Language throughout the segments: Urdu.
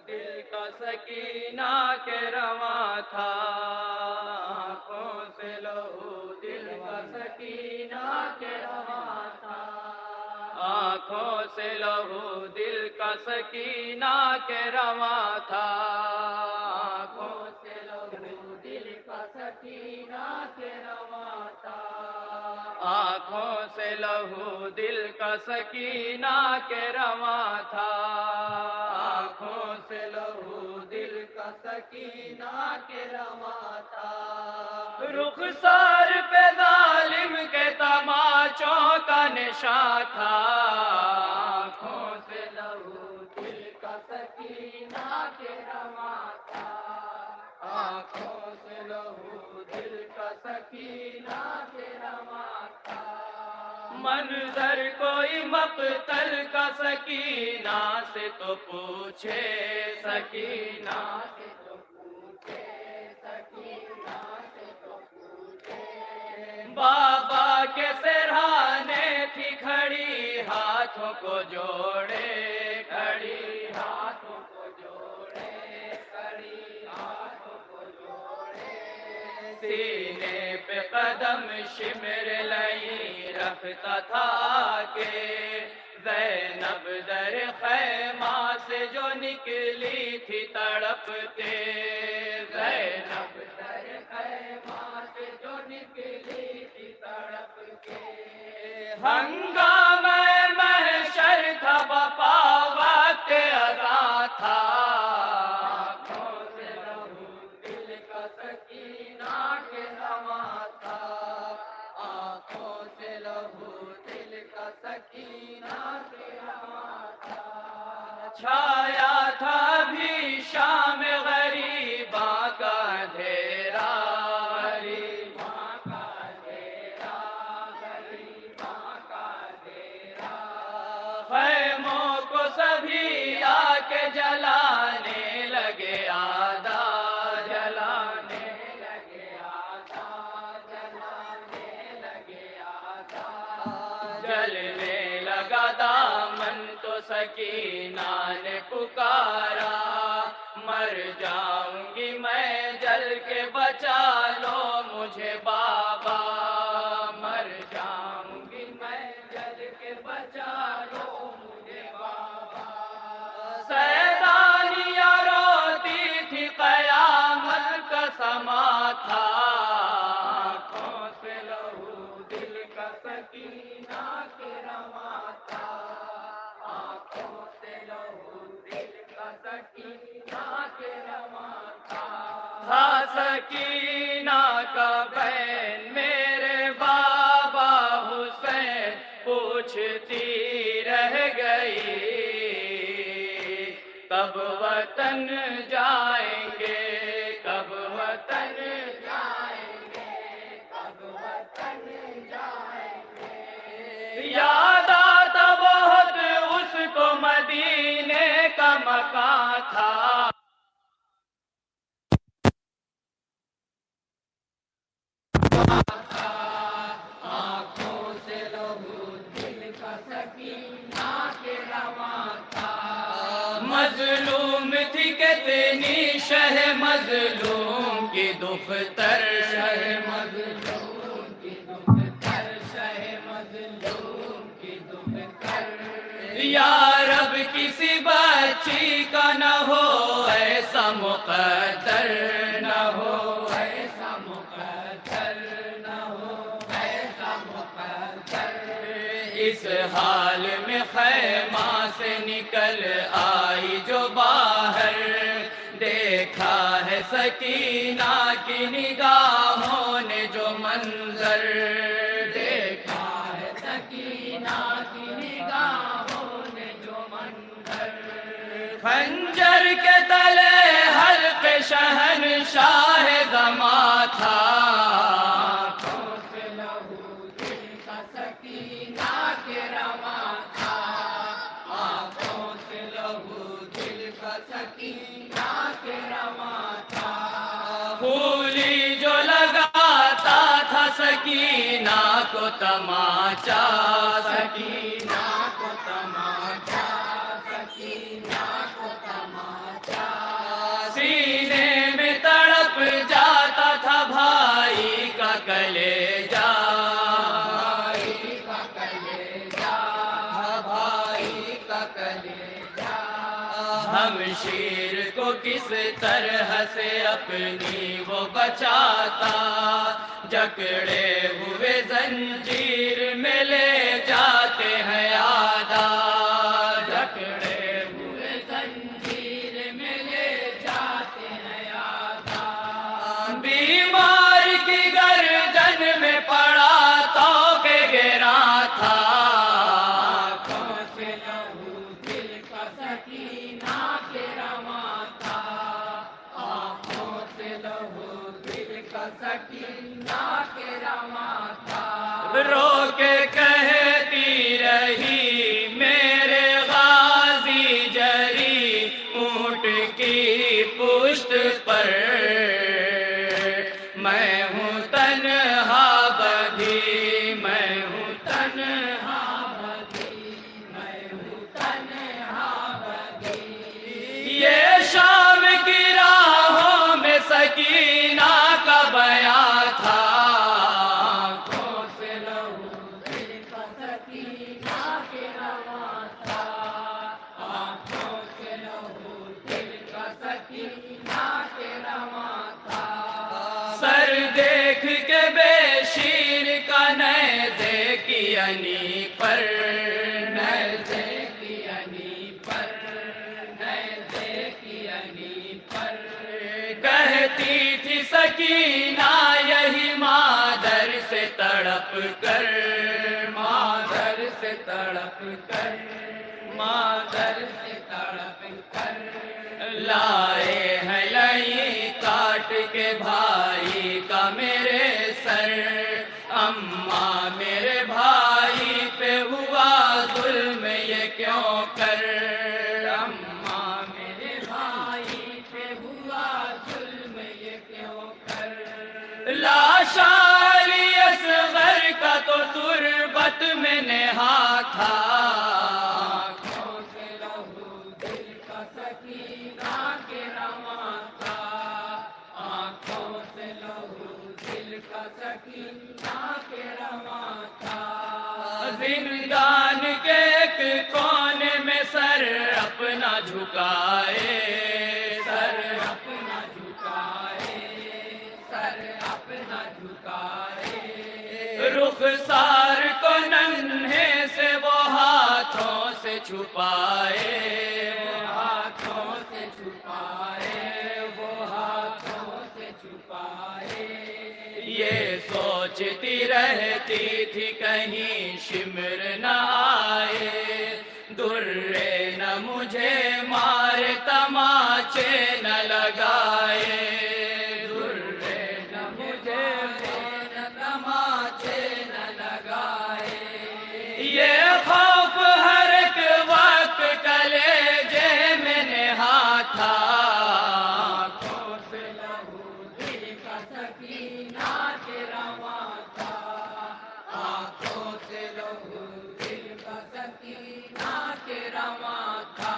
دل کا سکینہ کے رواں تھا، آنکھوں سے لہو دل کا سکینہ کے رواں تھا، آنکھوں سے لہو دل کا سکینہ کے رواں تھا، آنکھوں سے لہو دل کا سکینہ کے رواں تھا، آنکھوں سے لہو دل کا سکینہ کے رواں تھا، آنکھوں سے لہو دل کا سکینہ کے رواں تھا، رخسار پہ ظالم کے تماچوں کا نشان تھا، آنکھوں سے لہو دل کا سکینہ کے رواں تھا، آنکھوں سے لہو دل کا سکینہ کے رواں تھا، منظر کوئی مقتل کا سکینہ سے تو پوچھے، سکینہ سے تو پوچھے، سکینہ سے تو پوچھے، بابا کے سرہانے تھی کھڑی ہاتھوں کو جوڑے، کھڑی ہاتھوں کو جوڑے، کھڑی ہاتھوں کو جوڑے، سینے پہ قدم شمر لئی رکھتا تھا کہ زینب در خیمہ سے جو نکلی تھی تڑپتے، زینب در خیمہ سے جو نکلی تھی تڑپتے، ہنگامہ محشر تھا بپا وقت اذاں تھا، آنکھوں سے لہو دل کا سکینہ کے رواں تھا، آنکھوں سے لہو دل کا سکینہ کے رواں تھا، چھایا تھا بھی شام غریباں کا اندھیرا، غریباں کا اندھیرا، غریباں کا اندھیرا، خیموں کو سبھی آ کے جلانے لگے آدھا، جلانے لگے آدھا، جلانے لگے آدھا، جلنے لگا دامن تو سکینہ نے پکارا، مر جاؤں گی میں جل کے بچا لو مجھے بابا، مر جاؤں گی میں جل کے بچا لو مجھے بابا، سیدانیہ روتی تھی قیامت کا سما تھا، آنکھوں سے لہو دل کا سکینہ کے رواں تھا، آنکھوں سے لہو دل کا سکینہ کے رواں تھا، سکینہ کا بین میرے بابا حسین پوچھتی رہ گئی، کب وطن جائیں گے، کب وطن جائیں گے، کب وطن جائیں گے، یاد آتا بہت اس کو مدینے کا مکان تھا، آنکھوں سے لہو دل کا سکینہ کے رواں تھا، مظلوم تھی کتنی شہ مظلوم کی دختر، شہ مظلوم کی دختر، شہ مظلوم کی دختر، یا رب کسی بچی کا نہ ہو ایسا مقدر، نہ ہو ایسا مقدر، نہ ہو ایسا مقدر، اس حال میں خیمہ سے نکل آئی جو باہر، دیکھا ہے سکینہ کی نگاہوں نے جو منظر، دیکھا ہے سکینہ کی نگاہوں نے جو منظر، خنجر کے تلے حلق شہنشاہ زماں تھا، آنکھوں سے لہو دل کا سکینہ کے رواں تھا، آنکھوں سے لہو دل کا سکینہ کے رواں تھا، پھولی جو لگاتا تھا سکینہ کو تماچا، سکینہ کو تماچا، سکینہ کو تماچا، کلیجا، ہم شیر کو کس طرح سے اپنی وہ بچاتا، جکڑے ہوئے زنجیر میں لے جاتے ہیں آدھا، جکڑے ہوئے زنجیر میں لے جاتے ہیں آدھا، بیمار کی گردن میں پڑا تو کے گرا تھا، آنکھوں سے لہو دل کا سکینہ کے رواں تھا، آنکھوں سے لہو دل کا سکینہ کے رواں تھا، رو کے کہتی رہی میرے غازی جری اونٹ کی پشت پر، میں ہوں تنہا بدھی، میں ہوں تنہا بدھی، میں ہوں تنہا بدھی، یہ شام کی راہوں میں سکینہ کا بیان تھا، آنکھوں سے لہو دل کا سکینہ کے رواں تھا، آنکھوں سے لہو دل کا سکینہ کے رواں تھا، سر دیکھ کے بے شیر کا نیزے کی انی پر، نیزے کی انی پر، نیزے کی انی پر، کہتی تھی سکینہ یہی مادر سے تڑپ کر، مادر سے تڑپ کر، مادر سے تڑپ کر، لائے ہیں لئی کاٹ کے بھائی کا میرے سر، اماں میرے بھائی پہ ہوا ظلم یہ کیوں کر، اماں میرے بھائی پہ ہوا ظلم یہ کیوں کر، لاشا علی اصغر کا تو تربت میں نہا تھا، آنکھوں سے لہو دل کا سکینہ کے رواں تھا، آنکھوں سے لہو دل کا سکینہ کے رواں تھا، زندان کے ایک کونے میں سر اپنا جھکائے، سر اپنا جھکائے، سر اپنا جھکائے، رخسار کو ننھے سے وہ ہاتھوں سے چھپائے، وہ ہاتھوں سے چھپائے، وہ ہاتھوں سے چھپائے، یہ سوچتی رہتی تھی کہیں شمر نہ آئے، درے نہ مجھے مارے تماچے نہ لگائے، درے نہ مجھے مارے تماچے نہ لگائے، یہ خوف ہر ایک وقت کلیجے میں نہا تھا، آنکھوں سے لہو دل کا سکینہ کے رواں تھا، آنکھوں سے لہو دل کا سکینہ کے رواں تھا،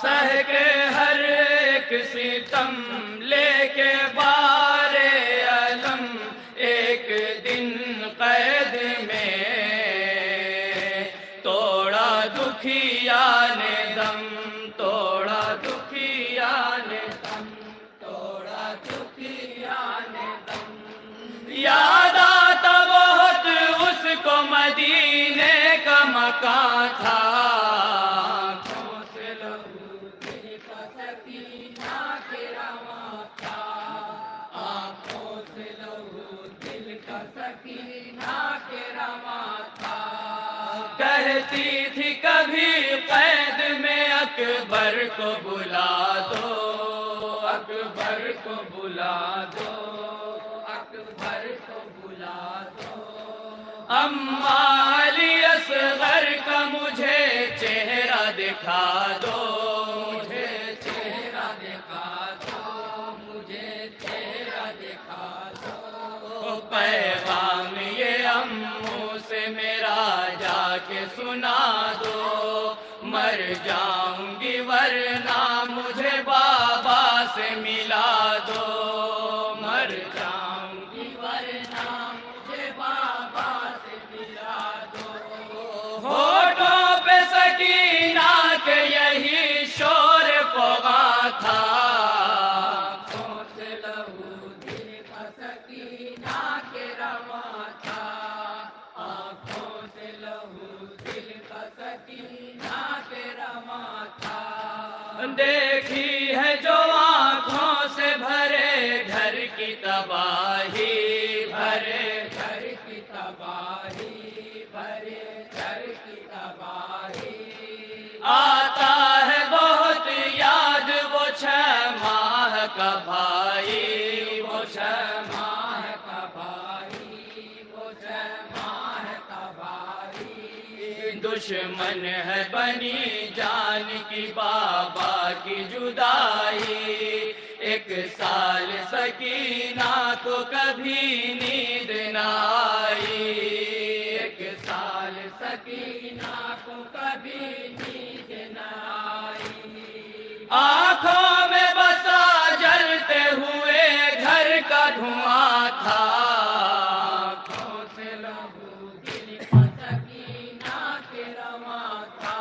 سہ کے ہر ایک ستم لے کے بارے علم ایک دن قید میں توڑا دکھیا نے دم، توڑا دکھیا نے دم، توڑا دکھیا نے دم، یاد آتا بہت اس کو مدینے کا مکان تھا، آنکھوں سے لہو دل کا سکینہ کے رواں تھا، آنکھوں سے لہو دل کا سکینہ کے رواں تھا، کہتی تھی کبھی قید میں اکبر کو بلا دو، اکبر کو بلا دو، اکبر کو بلا دو، اماں علی اصغر کا مجھے چہرہ دکھا دو، مجھے چہرہ دکھا دو، مجھے چہرہ دکھا دو، پیغام یہ اموں سے میرا جا کے سنا دو، مر جاؤں گی ورنہ مجھے بابا سے ملا دو، مر جاؤں گی ورنہ مجھے بابا سے ملا دو، ہونٹوں پہ سکینہ دیکھی ہے جو آنکھوں سے بھرے گھر کی تباہی، بھرے گھر کی تباہی، بھرے گھر کی تباہی، آتا ہے بہت یاد وہ 6 ماہ کا بھائی، وہ 6 ماہ کا بھائی، وہ 6 ماہ کا بھائی، دشمن ہے بنی جان کی بابا کی جدائی، 1 سال سکینہ کو کبھی نیند نہ آئی، 1 سال سکینہ کو کبھی نیند نہ آئی، آنکھوں میں بسا جلتے ہوئے گھر کا دھواں تھا، آنکھوں سے لہو دل کا سکینہ کے رواں تھا،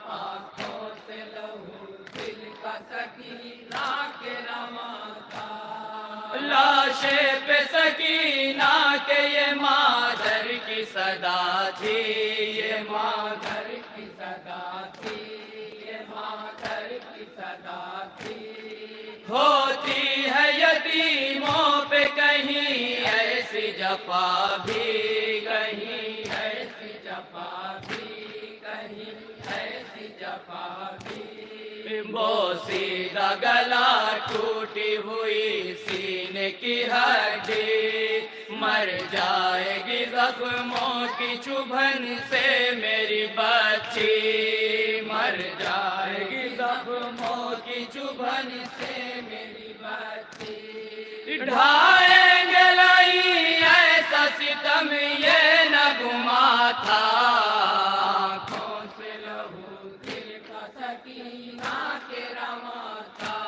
آنکھوں سے لہو دل کا سکینہ کے رواں تھا، لاشے پہ سکینہ کے یہ مادر کی صدا تھی، یہ مادر کی صدا تھی، یہ مادر کی صدا تھی، ہوتی ہے یتیموں پہ کہیں ایسی جفا بھی، کہیں ایسی جفا بھی، کہیں ایسی جفا بھی، بوسیدہ گلا ٹوٹی ہوئی سینے کی ہڈی، مر جائے گی زخموں کی چبھن سے میری بچی، مر جائے گی زخموں کی چبھن سے میری بچی، ڈھائیں گے لئی ایسا ستم یہ نہ گما تھا، آنکھوں سے لہو دل کا سکینہ کے رواں تھا،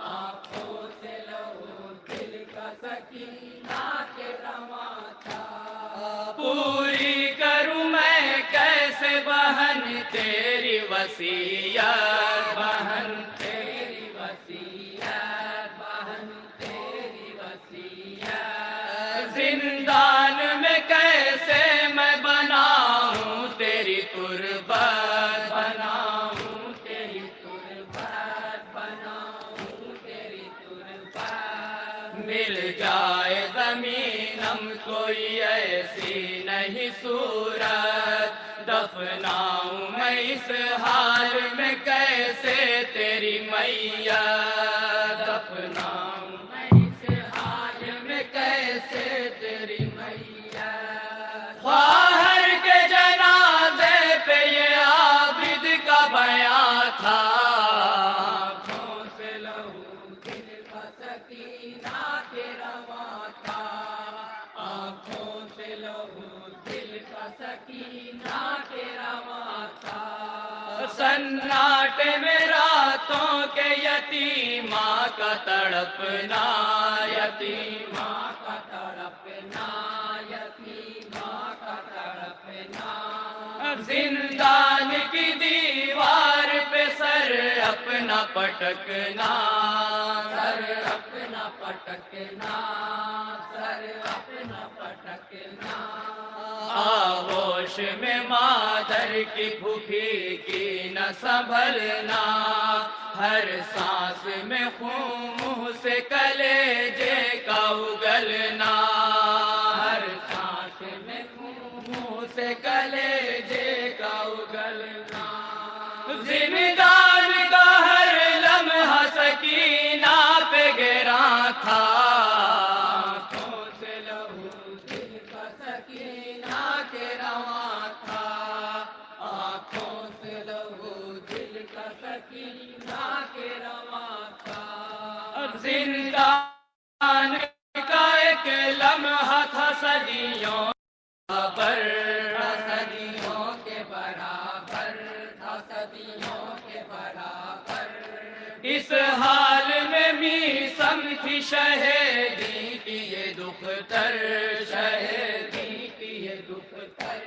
آنکھوں سے لہو دل کا سکینہ کے رواں تھا، پوری کروں میں کیسے بہن تیری وصیت، بہن تیری وصیت، بہن تیری وصیت، زندان میں کیسے میں بناؤں تیری تربت، بناؤں تیری تربت، بناؤں تیری تربت، مل جائے زمینم کوئی ایسی نہیں صورت، دفناؤں میں اس حال میں کیسے تیری میت، دفناؤں میں اس حال میں کیسے تیری میت، خواہر کے جنازے پہ یہ عابد کا بیان تھا، آنکھوں سے لہو دل کا سکینہ کے رواں تھا، آنکھوں سے لہو دل کا سکینہ کے رواں تھا، سناٹے میں راتوں کے یتیمہ کا تڑپنا، یتیمہ کا تڑپنا، یتیمہ کا تڑپنا، زندان کی دیوار پہ سر اپنا پٹکنا، سر اپنا پٹکنا، سر اپنا پٹکنا، آغوش میں مادر کی بھوکی کی نہ سنبھلنا، ہر سانس میں خون منہ سے کلیجے کا اگلنا، ہر سانس میں خون منہ سے کلیجے کا اگلنا، زندان کا ہر لمحہ سکینہ پہ گراں تھا، آنکھوں سے لہو دل کا سکینہ کے رواں تھا، آنکھوں سے لہو دل کا سکینہ کے رواں تھا، زندان کا ایک لمحہ تھا صدیوں برابر، صدیوں کے برابر، تھا صدیوں کے برابر، اس حال میں میثم تھی شہیدی کی یہ دختر، شہیدی کی یہ دختر،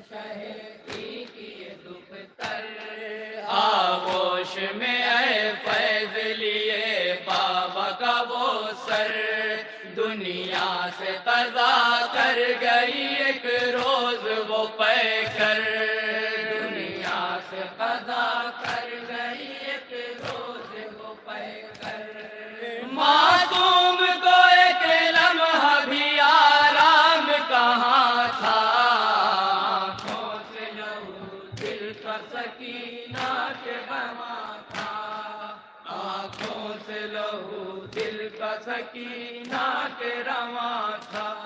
شہیدی کی یہ دختر، آغوش میں اے فیض لیے بابا کا وہ سر، دنیا سے قضا کر گئی ایک روز وہ پے کر، دنیا سے قضا کر گئی ایک کا سکینہ کے بما تھا، آنکھوں سے لہو دل کا سکینہ کے رواں تھا،